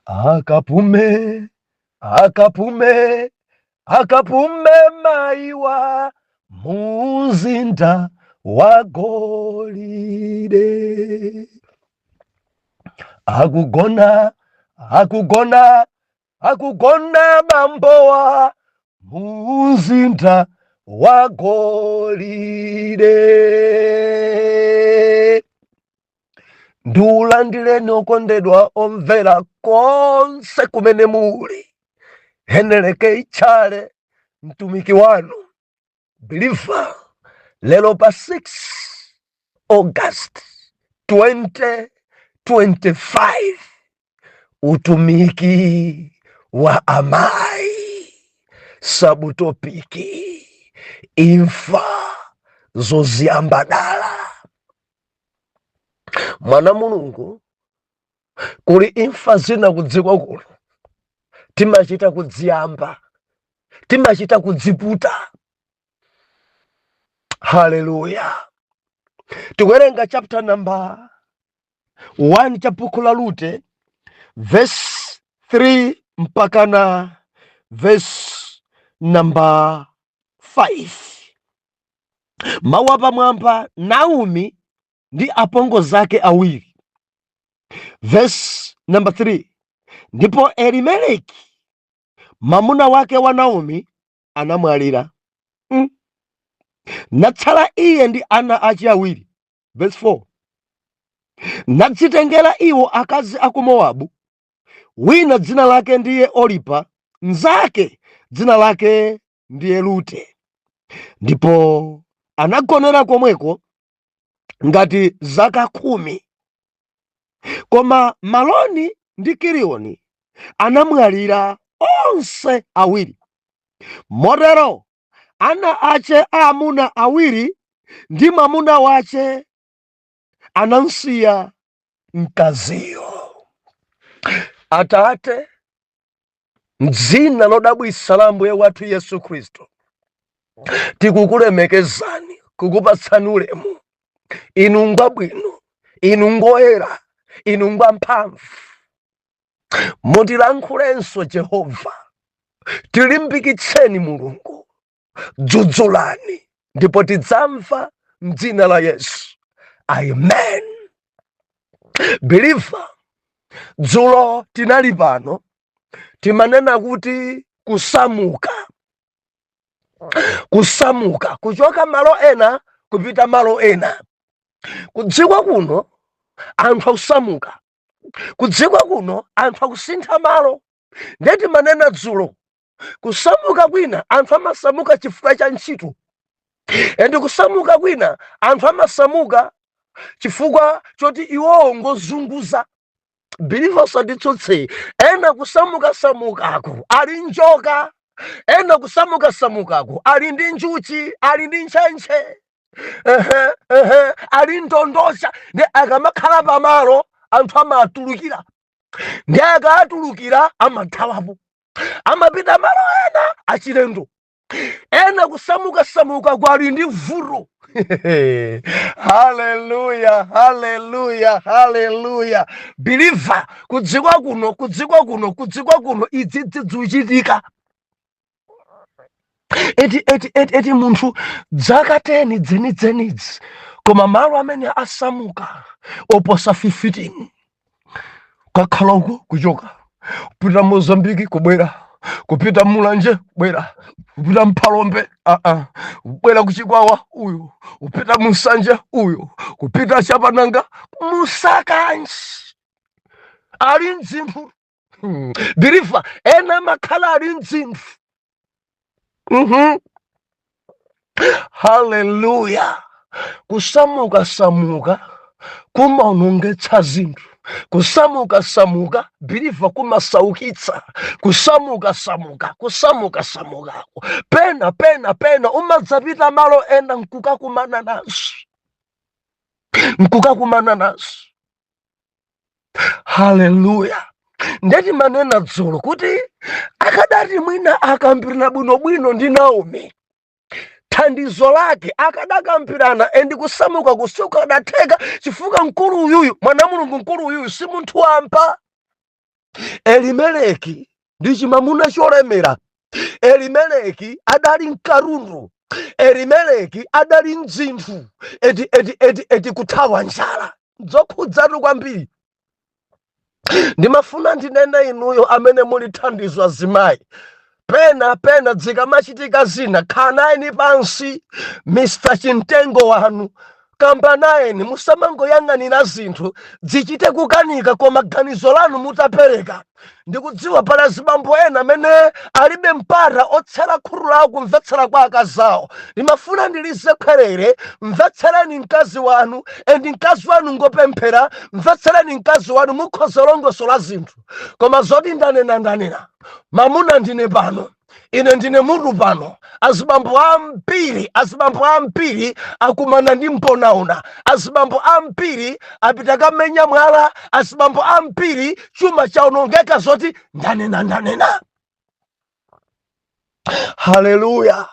akapume akapume akapume maiwa muzinda wa golide. Akugona mamboa muzinda wa golide. Ndiulandileni okondedwa omvera konse kumene muli. Heneleke ichale mtumiki wanu Believer lelo pa 6 August 2025 utumiki wa amai sabutopiki imfa zoziyambadala. Mwana Mulungu, kuli imfa zina kudziko kuno timachita kudziyamba, timachita kudziputa. Hallelujah. Tikuwerenga chapter number 1 cha buku la Rute verse 3 mpaka na verse number 5. Mawu apamwamba Naomi ndi apongo zake awiri. Verse number 3. Ndipo Elimeleki mamuna wake wa Naomi anamwalira. Natsala iye ndi ana achi awiri. Verse 4. Nadzitengera iwo akazi aku Mowabu, wina dzina lake ndiye Oripa, mnzake dzina lake ndiye Rute. Ndipo anagonera komweko ngati zaka 10. Koma Maloni ndi Kilioni anamwalira onse awiri. Motero ana ache amuna awiri ndi mwamuna wache anamsiya mkaziyo. Atate, m'dzina lodabwitsa la Ambuye wathu Yesu Khristu, tikukulemekezani, kukupatsani ulemu. Inu ngwabwino, inu ngoyera, inu ngwamphamvu. Mutilankhulenso Jehova, tilimbikitseni Mulungu, dzudzulani ndipo tidzamva m'dzina la Yesu. Amen. Believer, dzulo tinali pano timanena kuti kusamuka. Kusamuka kuchoka malo ena kupita malo ena. Kudziko kuno anthu akusamuka, kudziko kuno anthu akusintha malo. Ndeti manena dzulo kusamuka kwina anthu amasamuka chifukwa cha ntchito, ende kusamuka kwina anthu amasamuka chifukwa choti iwowo ngozunguza. Believer usanditsutse, ena kusamuka samukako ali njoka, ena kusamuka samukako ali ndi njuchi, ali ndi ntchentche, ali ndondosha. Ndi akamakhala pamalo anthu amatulukira, ndi akatulukira amathawapo, amapita malo ena achilendo. Ena kusamuka kwali ndi vuto. Hallelujah, hallelujah, hallelujah. Believer, kudziko kuno idzidzidzichitika. Eti munthu dzaka 10 dzenidzenidzi, koma malo amene asamuka oposa 15. Kakhala uko kuchoka, kupita Mozambiki kubwera, kupita Mulanje kubwera, kupita Mphalombe kubwera kuchikwawa uyu, kupita Musanje uyu, kupita Chapananga, Musakanji ali mdzinthu. Believer, ena makhala ali mdzinthu. Hallelujah. Kusamuka kumaonongetsa zinthu. Kusamuka Believer kumasaukitsa. Kusamuka pena umadzapita malo ena nkukakumana nazo. Hallelujah. Ndeti manena dzulo kuti akadati mwina akambirana bwinobwino ndi Naomi, thandizo lake akadakampirana endi kusamuka kusuka adatheka chifukwa mkulu uyuyu, mwana Mulungu mkulu uyuyu si munthu wampa. Elimeleki ndi chimamuna cholemera. Elimeleki adali mkarundu. Elimeleki adali mdzinthu eti kuthawa njala. Zokhudzatu kwambiri. Ndimafuna ndinene inuyo amene muli thandizo azimayi. Pena zikamachitika zina, khalani pansi Mr. Chintengo wanu, kambanayeni, musamangoyang'anira zinthu zichite kukanika koma ganizo lanu mutapereka. Ndikudziwa pala azibambo ena amene alibe mpata otsera khuru lawo kumvetsera kwa akazi awo. Ndimafuna ndilizekhwerere, mvetsereni mkazi wanu, endi mkazi wanu ngopemphera, mvetsereni mkazi wanu mukhoza longosola zinthu. Koma zoti ndanena, mamuna ndine pano, ine ndine mutu pano. Azibambo ambiri akumana ndi mponaona. Azibambo ambiri apita kamenya mwala. Azibambo ambiri chuma chaonongeka zoti ndanena. Haleluya.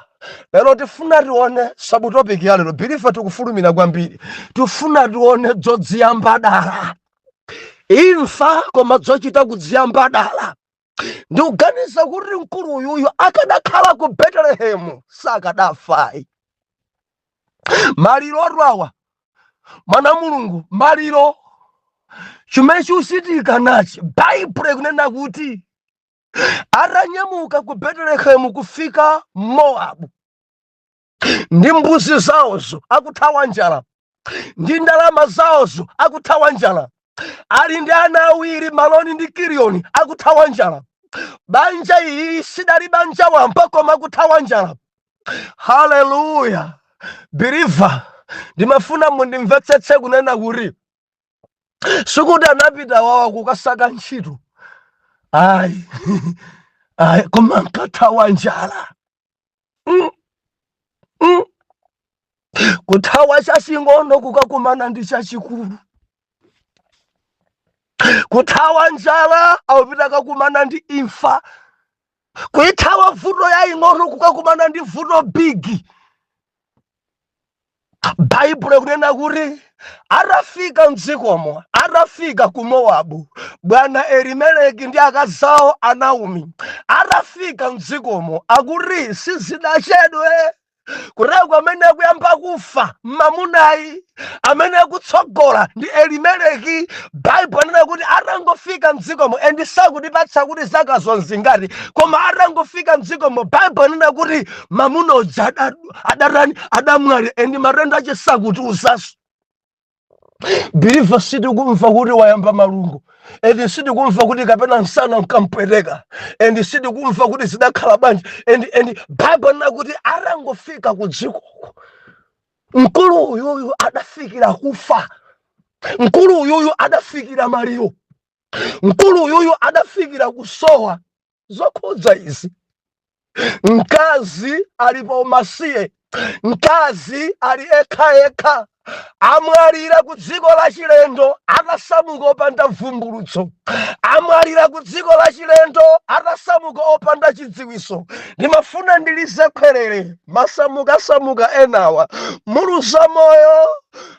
Lero tifuna tione subtopic ya lero. Bilifa tikufulumira kwambiri. Tifuna tione zodziyambadala. Imfa koma zochita kudziyambadala. Ndikuganiza kuti mkulu uyuyu akadakhala ku Betelehemu sakadafa. Maliro atwawa mwana mulungu, maliro chimene chikuchitika nachi Baibulo ikunena kuti atanyamuka ku Betelehemu kufika Mowabu, ndi mbuzi zawozo akuthawa njala, ndi ndalama zawozo akuthawa njala, ali ndi ana awiri Maloni ndi Kilioni akuthawa njala. Banja iyi sidali banja wamba koma kuthawa njala. Haleluya. Believer, ndimafuna mundimvetsetse kunena kuti sikuti anapita wawa kukasaka ntchito. Ayi. Koma nkathawa njala. Kuthawa chaching'ono kukakumana ndi chachikulu. Kuthawa njala awupita kakumana ndi imfa. Kuithawa vuto yaying'ono kukakumana ndi vuto bigi. Baibulo ikunena kuti atafika mdzikomo, atafika ku Mowabu, bwana Elimeleki ndi akazi awo Naomi atafika mdzikomo, akuti sizidachedwe kuregu amene akuyamba kufa mamunayi amene akutsogola ndi Elimeleki. Baibulo inena kuti atangofika mdzikomo, endi sakutipatsa kuti zaka zonzingati, koma atangofika mdzikomo Baibulo inena kuti mamuna uja adamwali endi matenda ache sakutiuzaso. Believer, sitikumva kuti wayamba malungo, endi sitikumva kuti kapena msana nkampweteka, endi sitikumva kuti zidakhala banja, endi Baibulo inena kuti atangofika ku dzikoko, mkulu uyuyu adafikira kufa. Mkulu uyuyu adafikira maliro. Mkulu uyuyu adafikira kusowa. Zokhudza izi. Mkazi ali pa umasiye. Mkazi ali ekha. Amwalira ku dziko la chilendo atasamuka opanda vumbulutso. Amwalira ku dziko la chilendo atasamuka opanda chidziwiso. Ndimafuna ndilizekhwerere masamuka enawa muluza moyo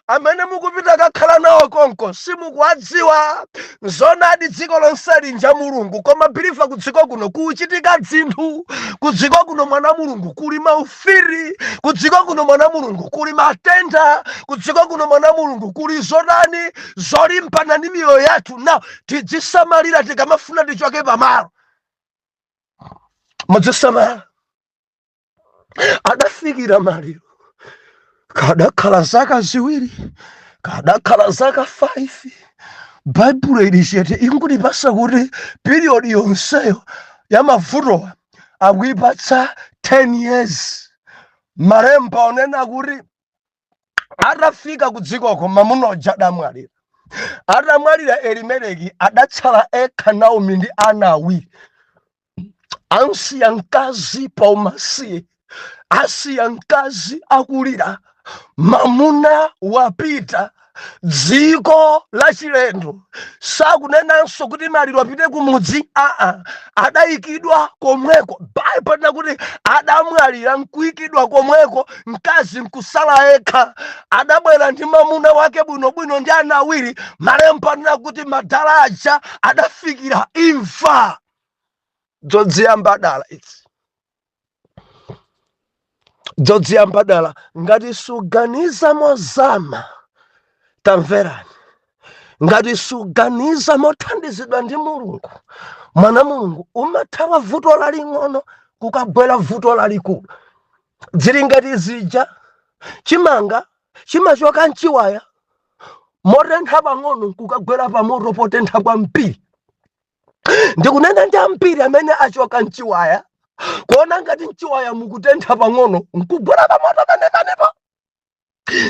amene mukupita kakhala nawo konko simukuwadziwa. Zonadi dziko lonse linja mulungu, koma Believer, ku dziko kuno kuchitika zinthu. Ku dziko kuno mwana mulungu kuli maufiri. Ku dziko kuno mwana mulungu kuli matenda. Ku dziko kuno mwana mulungu kuli zodani zolimbana ndi miyoyo yathu. Now tidzisamalira tikamafuna tichoke pamalo. Mudzisamala. Adafikira maliro. Kadakhala zaka ziwiri, kadakhala zaka 5. Baibulo ilishete ikutipasa kuti period yonseyo ya mavuto akuyipatsa 10 years. Malemba onena kuti atafika ku dzikoko mamuna uja adamwalira. Atamwalira Elimeleki adatsala ekha Naomi ndi ana awiri. Ansiya mkazi pa umasiye, asiya mkazi akulira. Mamuna wapita dziko la chilendo. Sakunenanso kuti maliro apite kumudzi, adayikidwa komweko. Baibulo linakuti adamwalira nkuyikidwa komweko, mkazi nkusala yekha. Adabwera ndi mwamuna wake bwinobwino ndi ana awiri. Malemba linakuti madala aja adafikira imfa. Zodziyambadala izi, zodziyambadala. Ngati suganiza mozama, tamverani. Ngati suganiza mothandizidwa ndi Mulungu, mwana Mulungu umathawa vuto laling'ono kukabwera vuto lalikulu. Zili ngati zija chimanga chimachoka mchiwaya, motentha pang'ono kukagwera pa moto potentha kwambiri. Ndikunena ndi ambiri amene achoka mchiwaya, kuona ngati mchiwaya mukutentha pang'ono nkugwera pa moto panepanepa.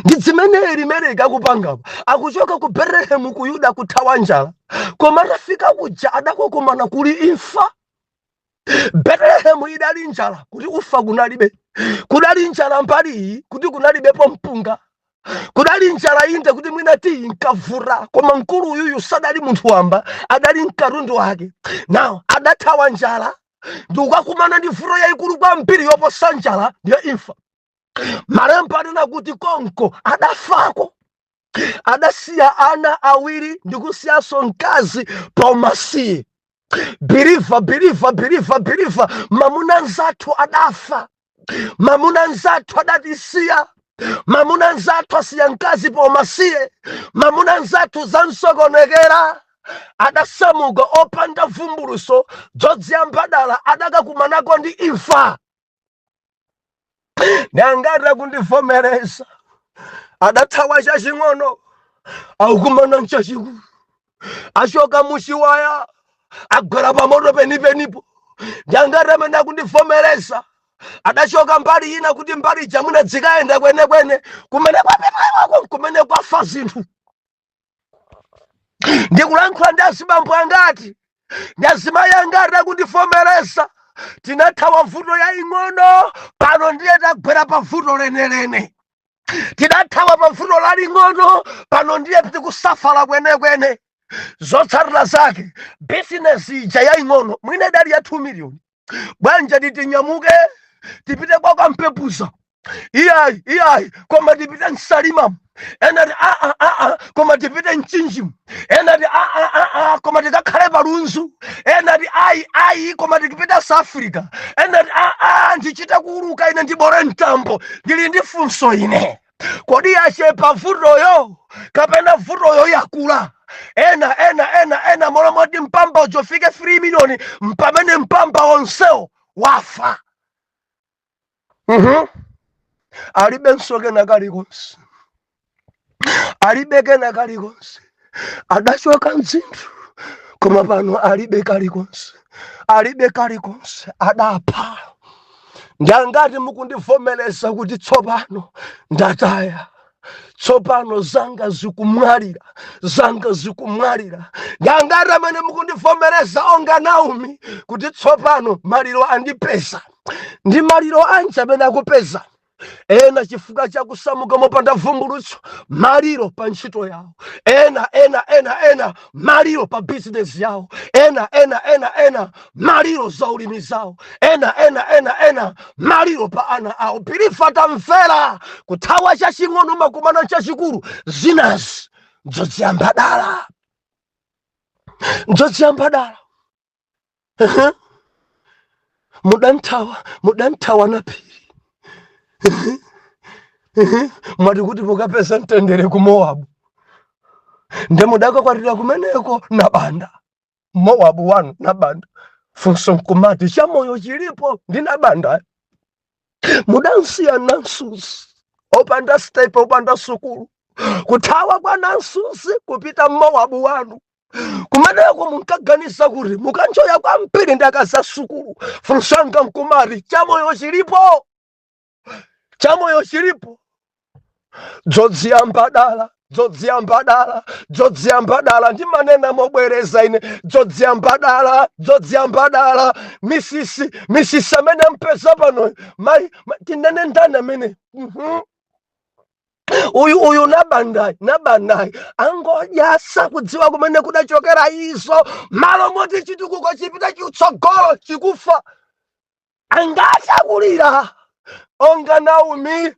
Ndi zimene limereka kupangapa. Akuchoka ku Betelehemu ku Yuda kuthawa njala, koma atafika kuja adakokomana kuli imfa. Betelehemu idali njala kuti ufa kunalibe, kudali njala mbali iyi kuti kunalibepo mpunga, kudali njala inde kuti mwina tiyi nkavura, koma mkulu uyuyu sadali munthu wamba, adali mkatundu wake. Nawo adathawa njala ndi kukakumana ndi vuto yayikulu kwambiri yoposa njala, ndiyo imfa. Malemba linakuti konko adafako, adasiya ana awiri ndi kusiyanso mkazi pa umasiye. Biliva, mamuna nzathu adafa, mamuna nzathu adatisiya, mamuna nzathu asiya mkazi pa umasiye, mamuna nzathu zamsokonekera. Adasamuka opanda vumbuluso, zodziyambadala adakakumanako ndi imfa. Nangati kundivomereza, adathawa chaching'ono akukumana mchachikulu. Achoka muchiwaya agwera pamoto penipenipo. Nangati amene akundivomereza, adachoka mbali ina kuti mbali jamuna dzikaenda kwenekwene, kumene kwapepewako kumene kwafa zinthu. Ndikulankhula ndi azibambo angati ndi azimayi angati akundivomereza. Tinathawa vuto yaying'ono, pano ndiye tagwera pa vuto lenelene. Tinathawa pa vuto laling'ono, pano ndiye tikusafala kwenekwene. Zotsatira zake, bizinesi ija yaying'ono mwina idali ya 2 miliyoni. Bwanja titinyamuke tipite kwa kampepusa. Iyayi, koma tipite msalimamu. Enati koma tipite mchinjimu. Enati koma tikakhale palunzu. Enati ayi koma tikipita South Africa. Enati ndichita kuuluka ine ndibore mtambo. Ndili ndi funso ine, kodi yachepa vutoyo kapena vutoyo yakula? Ena molomoti mpamba ujofike 3 miliyoni, mpamene mpamba onsewo wafa. Alibe nsoke na kalikonse, alibe kena kalikonse. Adachoka mzinthu, koma pano alibe kalikonse, adapha. Ndangati mukundivomereza kuti tsopano ndataya, tsopano zanga zikumwalira. Ndangati amene mukundivomereza onga Naomi kuti tsopano maliro andipeza. Ndi maliro anje amene akupeza. Ena chifukwa chakusamuka mopanda vumbulutso, maliro pa ntchito yawo. Ena maliro pa business yawo. Ena maliro za ulimi zawo. Ena maliro pa ana awo. Bilifa tamvera, kuthawa chaching'ono makumana chachikulu. Zinazi zodziyambadala. Mudanthawa na phiri. Mwati kuti mukapeza mtendere ku Mowabu, nde mudakakwatira kumeneko na banda. Mowabu wanu na banda. Funso nkumati chamoyo chilipo ndi na banda. Mudansiya Nansusi, opanda step, opanda sukulu. Kuthawa kwa Nansusi kupita Mowabu wanu. Kumeneko munkaganisa kuti mukanchoya kwa mpiri ndakaza sukulu. Funso nkumati chamoyo chilipo. Zodziyambadala ndi manena mobwereza ine. Zodziyambadala misisi amene mpeza pano mai tinene ndani amene uyu nabandai angoja sakudziwa kumene kudachokera izo, malo moti chitukuko chipita chitsogolo chikufa angachakulira onga Naomi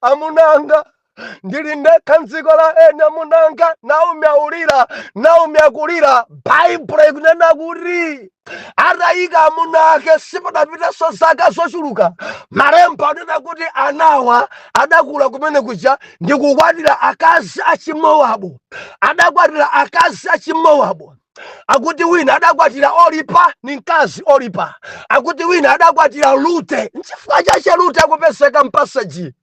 amunanga ndili ndekha mdziko la eni amunanga. Naomi akulira. Baibulo ikunena kuti atayika amuna ake sipadapitenso zaka zochuluka, malemba anena kuti anawa adakula kumene kuja ndi kukwatira akazi achimowabu. Akuti wina adakwatira Oripa ni mkazi Oripa. Akuti wina adakwatira Rute. Nchifukwa chache Rute akupezeka mpasaji.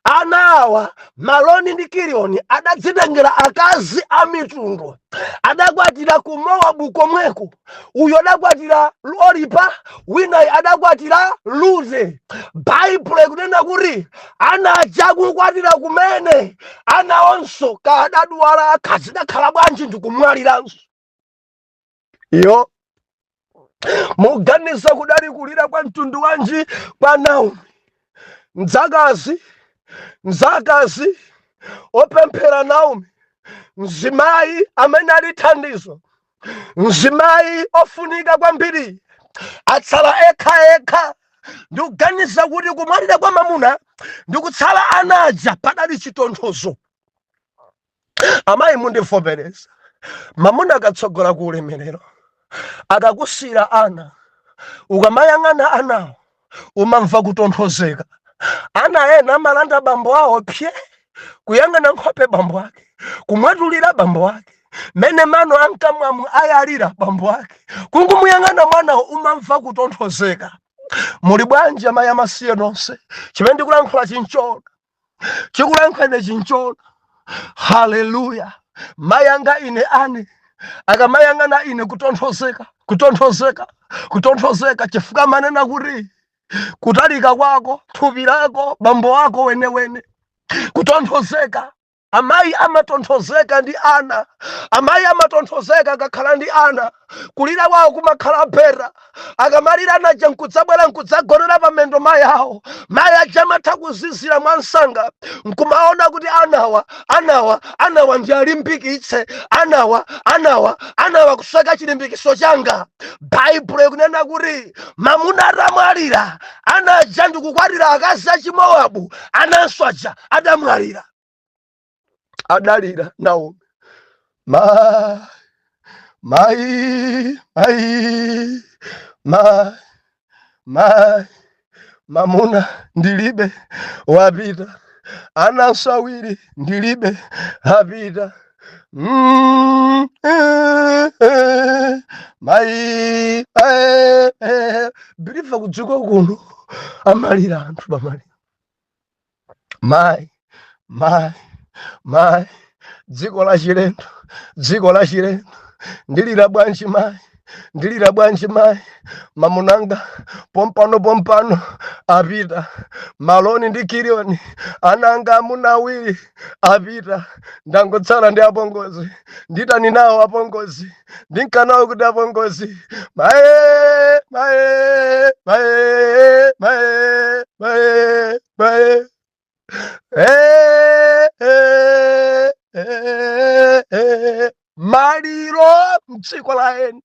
Anawa Maloni ndi Kilioni adadzitengera akazi a mitundu. Adakwatira ku Mowabu komweko. Uyo adakwatira Oripa, wina adakwatira Rute. Baibulo ikunena kuti anaja kukwatira kumene anaonso kadadwala akazi dakhala bwanji ndikumwaliranso. Iyo muganiza kudali kulira kwa mtundu wanji kwa Naomi. Mzakazi opemphera Naomi, mzimayi amene alithandizo, mzimayi ofunika kwambiri, atsala ekha. Ndikuganiza kuti kumwalira kwa mamuna ndikutsala anaja padali chitonthozo. Amayi mundivomereza, mamuna akatsogola ku ulemerero akakusira ana, ukamayang'ana anawo umamva kutonthozeka. Ana ena amalanda bambo awo pye, kuyang'ana nkhope bambo ake, kumwatulira bambo ake, mene mano ankamwamu ayalira bambo ake, kungumuyang'ana mwanawo umamva kutonthozeka. Muli bwanji amayi amasiye nonse, chimene ndikulankhula chinchona, chikulankhulane chinchona. Haleluya. Mayanga ine ane akamayang'ana ine kutonthozeka chifukwa manena kuti kutalika kwako, thupi lako, bambo wako wene kutonthozeka. Amayi amatonthozeka ndi ana. Amayi amatonthozeka akakhala ndi ana. Kulira kwawo kumakhala phera. Akamalira anaja nkudzabwera nkudzagonera pamendo mayi awo. Mayi aja amatha kuzizira mwansanga. Nkumaona kuti anawa ndi alimbikitse. Anawa kusaka chilimbikiso changa. Baibulo ikunena kuti mamuna atamwalira anaja ndikukwatira akazi achimowabu, ananso aja adamwalira. Adalira Naomi. Mamuna ndilibe wapita, ananso awiri ndilibe apita. Biliva kudziko kuno amalira anthu pamalira. Mayi dziko la chilendo ndilira bwanji mayi mamunanga pompano apita. Maloni ndi Kilioni ananga amuna awiri apita. Ndangotsala ndi apongozi, nditani nawo apongozi, ndinkanawo kuti apongozi. Maliro mdziko la eni.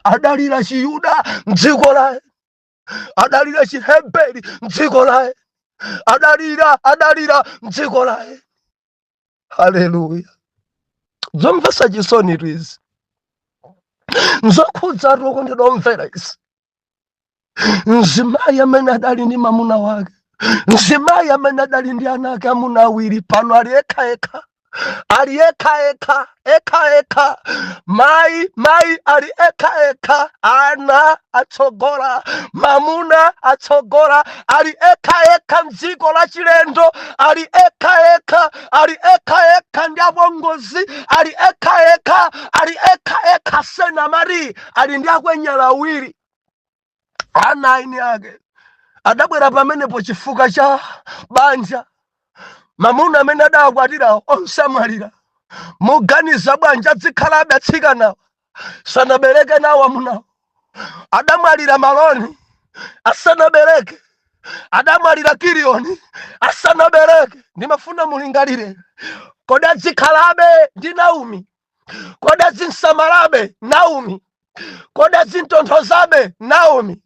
Adalira Chiyuda mdziko la eni. Adalira Chiheberi mdziko la eni. Adalira mdziko la eni. Haleluya. Zomvesa chisoni izi. Nzokhudza roko ndidomvera izi. Mzimayi amene adali ndi mamuna wake, mzimayi amene adali ndi ana ake amuna awiri, pano ali ekha. Mayi ali ekha. Ana atsogola, mamuna atsogola, ali ekha mdziko la chilendo, ali ekha ndi apongozi, ali ekha senamari, ali ndi akwenyala awiri. Ana aini ake adabwera pamenepo chifukwa cha banja. Mamuna amene adakwatira onse amwalira. Muganiza bwanji adzikhalabe atsikana sanabereke nawo amunawo. Adamwalira Maloni asanabereke. adamwalira Kiliyoni asanabereke. Ndimafuna mulingalire, kodi azikhalabe ndi Naomi? Kodi azinsamalabe Naomi? Kodi azintonthozabe Naomi?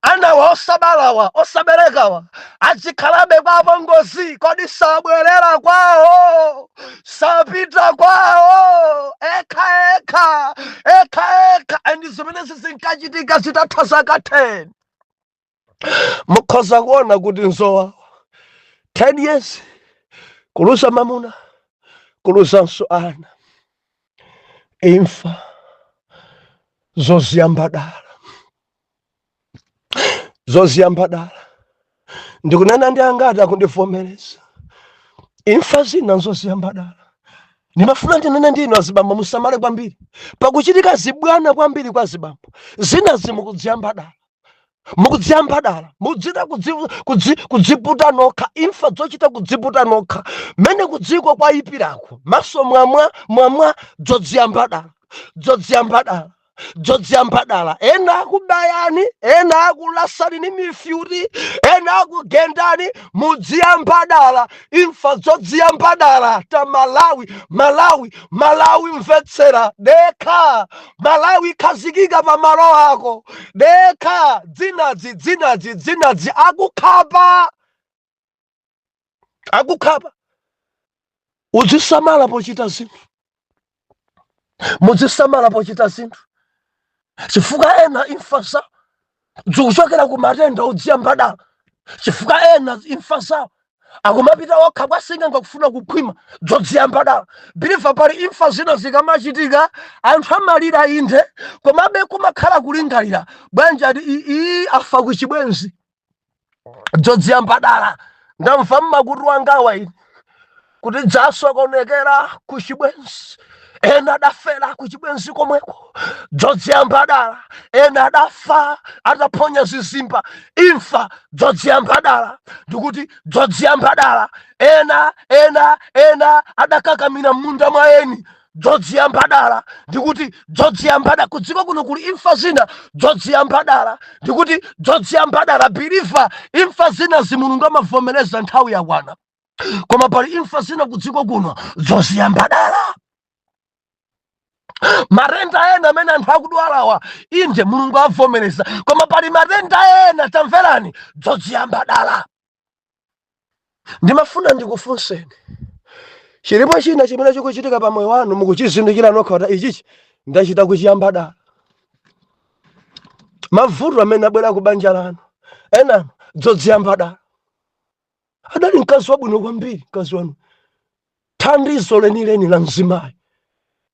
Anawa osabalawa osaberekawa azikhalabe kwa apongozi? Kodi sabwerera kwawo, sapita kwawo eka eka eka eka? Andi zimene zinkachitika zitatha zaka 10. Mukhoza kuona kuti nzowa 10 years kuluza mamuna, kuluzanso ana, imfa zoziyambadala, zoziyambadala. Ndikunena ndi angati akundivomereza imfa zina zoziyambadala. Ndimafuna ndinene ndinu azibambo musamale kwambiri pakuchitika zibwana kwambiri kwa zibambo zina zimukudziyambadala, mukudziyambadala, mudzita kudziputa nokha. Imfa zochita kudziputa nokha mene kudziko kwa ipirako maso mwamwa zodziyambadala, zodziyambadala, zodziyambadala. Ena akubayani, ena akulasani ni mifyuri, ena akugendani, mudziyambadala. Imfa zodziyambadala. Ta Malawi mvetsera deka. Malawi khazikika pa malo ako deka. Dzinazi akukhapa. Uzisamala pochita zinthu, muzisamala pochita zinthu. Chifukwa ena imfa zawo zikuchokera ku matenda odziyambadala. Chifukwa ena imfa zawo akumapita okha kwasinga ngakufuna kukhwima zodziyambadala. Biliva pali imfa zina zikamachitika anthu amalira inde, komabe kumakhala kulingalira bwanji ati iyi afa kuchibwenzi. Zodziyambadala. Ndamva mmakutu wangawa ine kuti dzasokonekera kuchibwenzi. Ena adafera kuchibwenzi komweko, zodziyambadala. Ena adafa ataphonya zizimba, imfa zodziyambadala. Ndikuti zodziyambadala. Ena adakakamira munda mwaeni, zodziyambadala. Ndikuti zodziyambadala. Kudziko kuno kuli imfa zina zodziyambadala. Ndikuti zodziyambadala. Biliva imfa zina zimulungu amavomereza nthawi yakwana, koma pali imfa zina kudziko kuno zoziyambadala. Matenda ena amene anthu akudwalawa inde mulungu avomereza, koma pali matenda ena tamverani zodziyambadala. Ndimafuna ndikufunseni, chilipo china chimene chikuchitika pa moyo wanu mukuchizindikira nokha kuti ichichi ndachita kuchiyambadala. Mavuto amene abwera ku banja lanu ena zodziyambadala. Adali mkazi wabwino kwambiri, mkazi wanu thandizo lenileni la mzimayi,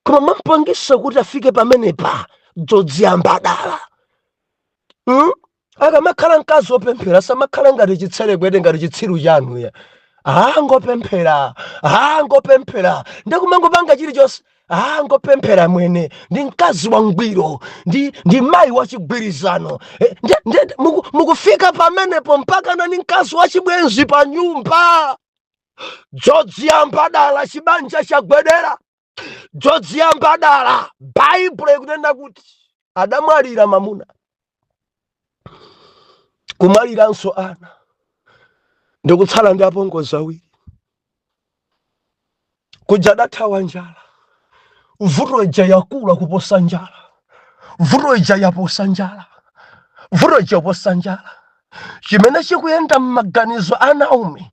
koma mampangisa kuti afike pamenepa zodziyambadala. Akamakhala mkazi wopemphera samakhala ngati chitsere kwete, ngati chitsiru chanu ngopemphera ndikumangopanga chilichonse ngopemphera mwene. Ndi mkazi wangwiro, ndi mayi wachigwirizano. Mukufika pamenepo mpaka nani mkazi wachibwenzi pa nyumba. Zodziyambadala. Chibanja chagwedera zodziyambadala. Baibulo ikunena kuti adamwalira mamuna, kumwaliranso ana, ndikutsala ndi apongozi awiri. Kuja adathawa njala. Vuto ija yakula kuposa njala. Vuto ija yaposa njala. Vuto ija yaposa njala. Chimene chikuyenda m'maganizo a Naomi,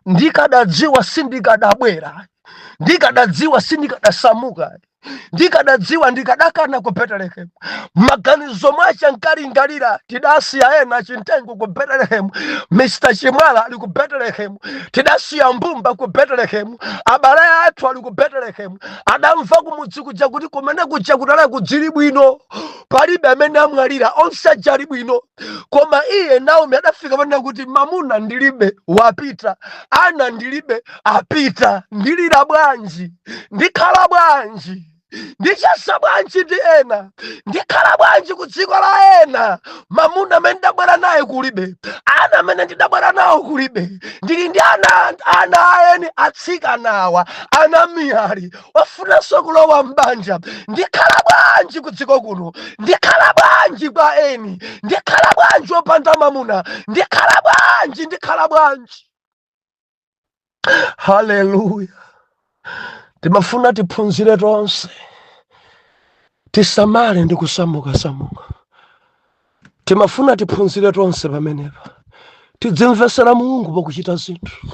ndikadadziwa sindikadabwera, ndikadadziwa sindikadasamuka, ndikadadziwa ndikadakana ku Betelehemu. Maganizo mwacha nkalingalira tidasiya ena chintengo ku Betelehemu, Mr. Chimwala ali ku Betelehemu, tidasiya mbumba ku Betelehemu, abale athu ali ku Betelehemu. Adamva kumudzi kuja kuti kumene kuja kutali kudzili bwino, palibe amene amwalira, onse ajali bwino. Koma iye Naomi adafika pamene kuti mamuna ndilibe, wapita, ana ndilibe, apita. Ndilira bwanji, ndikhala bwanji, ndichasa bwanji ndi ena, ndikhala bwanji ku dziko la ena. Mamuna amene ndabwera naye kulibe, ana amene ndidabwera nawo kulibe. Ndili ndi ana aeni atsikanawa, ana miyali ofunanso kulowa mbanja. Ndikhala bwanji kudziko kuno, ndikhala bwanji kwa eni, ndikhala bwanji opanda mamuna, ndikhala bwanji. Haleluya. Timafuna tiphunzire tonse, tisamale ndi kusamuka. Timafuna tiphunzire tonse pamenepa, tidzimvesera Mulungu pokuchita zinthu.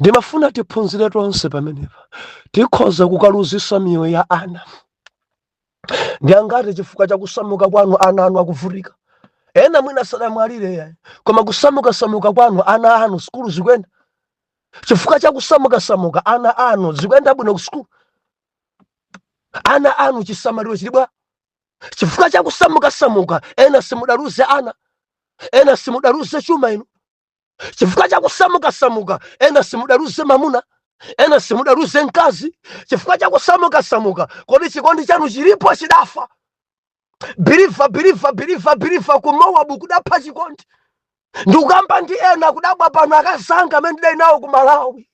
Ndimafuna tiphunzire tonse pamenepa, tikhoza kukaluzisa miyoyo ya ana. Ndi angati chifukwa cha kusamuka kwanu ana anu akuvutika? Ena mwina sadamwalire, koma kusamuka kwanu ana anu sikulu zikwenda. Chifukwa cha kusamuka ana anu zikwenda bwino ku sikulu. Ana anu chisamaliro chili bwa. Chifukwa cha kusamuka ena simudaluze ana, ena simudaluze chuma inu. Chifukwa cha kusamuka ena simudaluze mamuna, ena simudaluze mkazi. Chifukwa cha kusamuka kodi chikondi chanu chilipo chidafa. Biliva ku Mowabu kudapha chikondi. Ndikukamba ndi ena kudabwa pano akazanga amene ndidali nawo ku Malawi,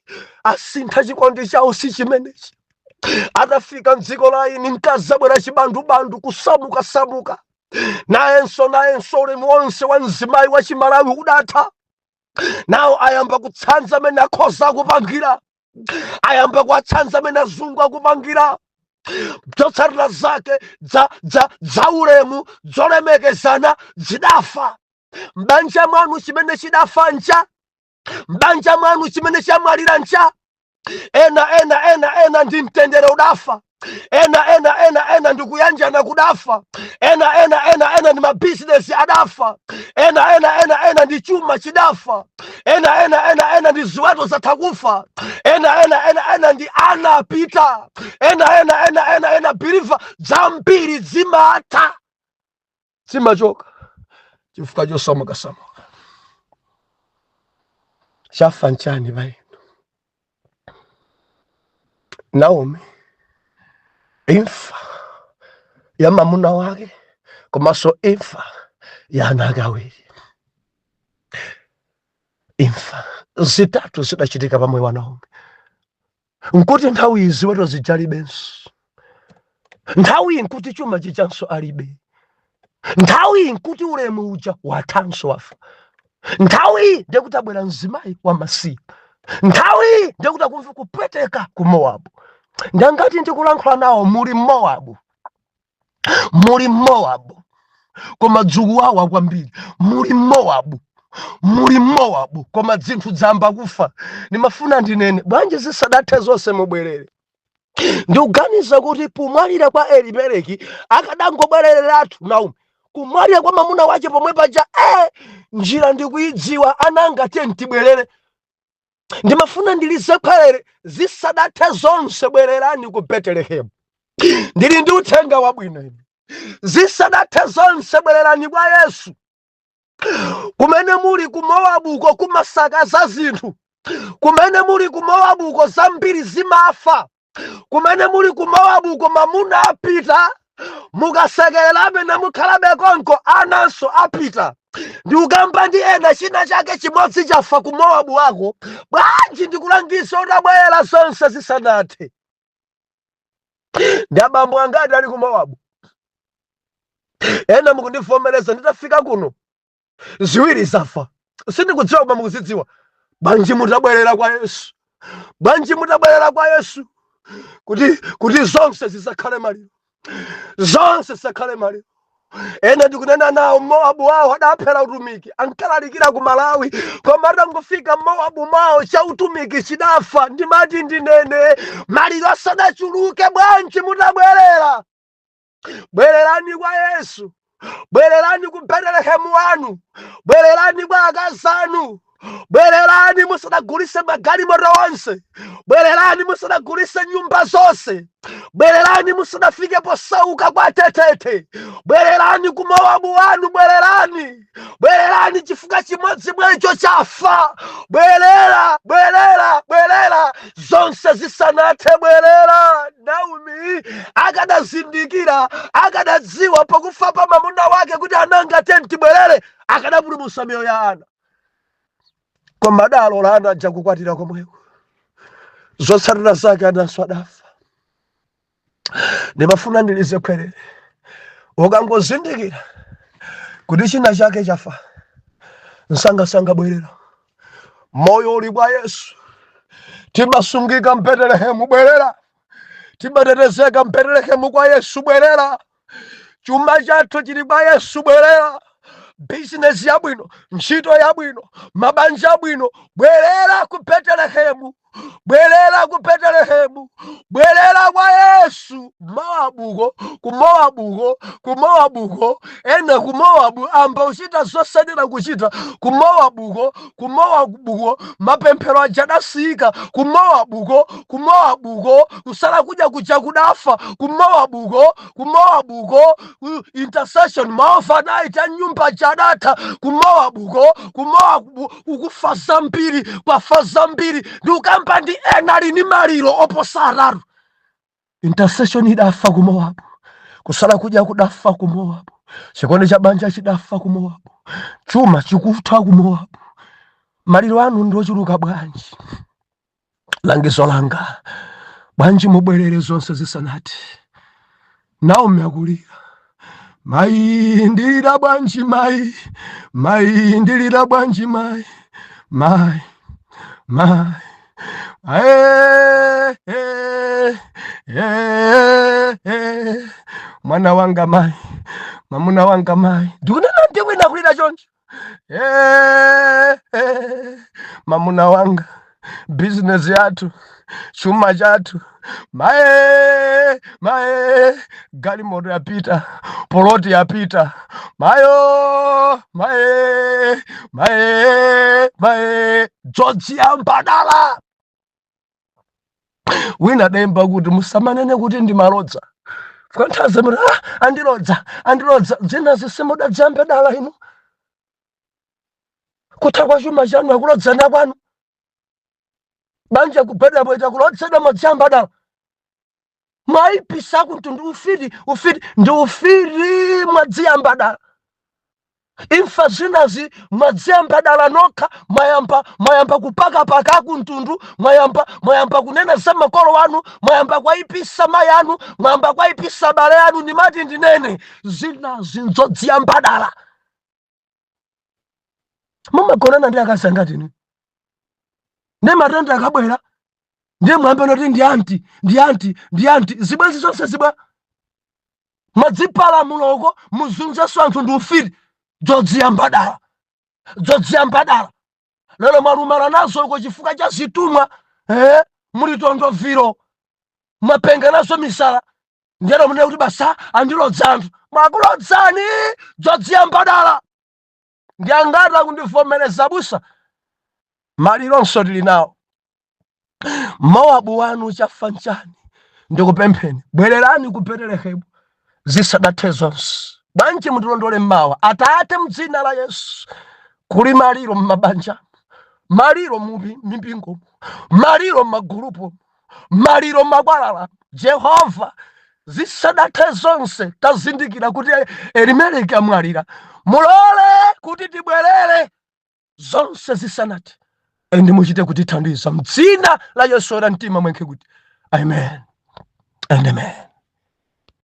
asintha chikondi chawo si chimenechi. Atafika mdziko la ini mkazi abwera chibandubandu kusamuka. Nayenso ulemu wonse wa mzimayi wa Chimalawi udatha. Nawo ayamba kutsanza amene akhoza kupangira, ayamba kuwatsanza amene azungu akupangira. Zotsatira zake za ulemu zolemekezana zidafa. Mbanja mwanu chimene chidafa ncha, mbanja mwanu chimene chamwalira ncha. Ena ndi mtendere udafa. Ena ndi kuyanjana kudafa. Ena ndi mabizinesi adafa. Ena ndi chuma chidafa. Ena ndi ziweto zathakufa. Ena ndi ana apita. Ena biliva zambiri zimatha, zimachoka chifukwa chosamuka. Chafa nchani bayi? Naomi, imfa ya mamuna wake, komanso imfa ya ana ake awiri. Imfa zitatu zidachitika pamoyo wa Naomi. Nkuti nthawi izi ziweto zijalibenso. Nthawi nkuti chuma chichanso alibe. Nthawi nkuti ulemu uja wathanso wafa. Nthawi ndekuti abwera mzimayi wamasiye. Nthawi ndekuti akumva kupweteka ku Mowabu. Ndangati ndikulankhula nawo muli Mowabu, koma dzuku wawa kwambiri. Muli Mowabu, koma zinthu zamba kufa. Nimafuna ndinene bwanji zisadathe zonse mubwerere. Ndikuganiza kuti kumwalira kwa Elimeleki akadangobwerereratu Naomi. Kumwalira kwa mamuna wache pomwe paja njira ndikuyidziwa, ananga tiye ntibwerere. Ndimafuna ndilize phalere zisadathe zonse, bwererani ku Betelehemu. Ndili ndi uthenga wabwino ine. Zisadathe zonse bwererani kwa Yesu. Kumene muli ku Mowabuko kumasaka za zinthu. Kumene muli ku Mowabuko zambiri zimafa. Kumene muli ku Mowabuko mamuna apita. Mukasekelabe na mukhalabe konko ananso apita. Ndikukamba ndi ena china chake chimodzi chafa ku Mowabu wako, bwanji ndikulangisa utabwera zonse zisanathe. Ndi abambo angati ali ku Mowabu? Ena mukundivomereza nditafika kuno ziwiri zafa. Sindikudziwa koma mukuzidziwa. Bwanji mutabwerera kwa Yesu. Bwanji mutabwerera kwa Yesu kuti zonse zisakhale maliro. Zonse zisakhale maliro. Ena ndikunena nawo Mowabu wawo adaphera utumiki, ankalalikira ku Malawi, koma atangofika Mowabu mawo cha utumiki chidafa. Ndimati ndinene maliro asadachuluke, bwanji mutabwerera. Bwererani kwa Yesu. Bwererani ku Betelehemu wanu. Bwererani kwa akazi anu. Bwererani musadagulise magalimoto onse. Bwererani musadagulise nyumba zonse. Bwererani musadafike posauka kwa tetete. Bwererani ku Mowabu wanu. Bwererani chifukwa chimodzi mwecho chafa. Bwerera zonse zisanathe. Bwerera. Naomi akadazindikira, akadadziwa pakufa pa mamuna wake kuti ananga tenti bwerere, akadapulumutsa miyoyo ya ana. Koma dalola ana aja kukwatira komweko. Zotsatira zake ananso adafa. Ndimafuna ndilize pwerere. Ukangozindikira kuti china chake chafa, msangasanga bwerera. Moyo uli mwa Yesu. Timasungika m'Betelehemu, bwerera. Timatetezeka m'Betelehemu kwa Yesu, bwerera. Chuma chathu chili mwa Yesu, bwerera. Business yabwino, ntchito yabwino, mabanja abwino, bwerera ku Betelehemu. Bwerera ku Betelehemu. Bwerera kwa Yesu. Kumowabuko ena kumowabu amba uchita zosadira kuchita kumowabuko mapemphero ajadasika kumowabuko kusala kuja kucha kudafa kumowabuko intercession maofa naita nyumba jadata kumowabuko ukufa zambiri kwafa zambiri ndukamba ndi ena lini maliro oposararu. Intercession idafa ku Mowabu. Kusala kuja kudafa ku Mowabu. Chikondi cha banja chidafa ku Mowabu. Chuma chikutha ku Mowabu. Maliro anu ndochuluka bwanji. Langizo langa. Bwanji mubwerere zonse zisanati. Naomi akulira. Mai ndilira bwanji mai. Mai ndilira bwanji mai. Mai. Mwana wanga mai, mamuna wanga mai. Ndikuna nante wina kulira choncho. Mamuna wanga, business yathu, chuma chathu. Mae, galimoto yapita, poloti yapita. Mayo, mae, dzodzi yambadala. Wina demba kuti musamanene kuti ndimalodza. Kwantaze muri andirodza dzina zisemoda dzambe dala ino. Kutakwa chuma chanu akulodza na kwanu. Banja kubhedha boita kulodzedwa madzamba dala. Maipisa kuti ndi ufiri mwadziyamba dala. Imfa zinazi mwadziyamba dala nokha mwayamba kupaka kuntundu mwayamba kunena za makolo wanu mwayamba kwaipisa mayanu mwayamba kwaipisa bale yanu ndimati ndinene zinazi nzodziyamba dala. Mumagonana ndi akasangati ni ndi matenda akabwera ndiye mwambe noti ndi anti zibwenzi zonse zibwa mwadzipala muloko muzunzaso anthu ndi ufiri dzodzi yambadala lero marumala nazo uko chifuka cha zitumwa muli tondoviro mwapenga nazo misala ndiyero mune kuti basa andilodza anthu mwakulodzani dzodzi yambadala ndiyangata kundivomereza busa malironso tili nawo. Mowabu wanu chafa nchani ndikupempheni bwererani ku Betelehemu zisadathe zonse. Bwanji mutilondole mmawa Atate mdzina la Yesu. Kuli maliro mmabanja, maliro mipingo, maliro magulupu, maliro mabwalala. Jehova zisadathe zonse tazindikira kuti Elimeleki amwalira. Mulole kuti tibwerere zonse zisanati ndi muchite kutithandiza mdzina la Yesu era mtima mwenkhe kuti amen and amen.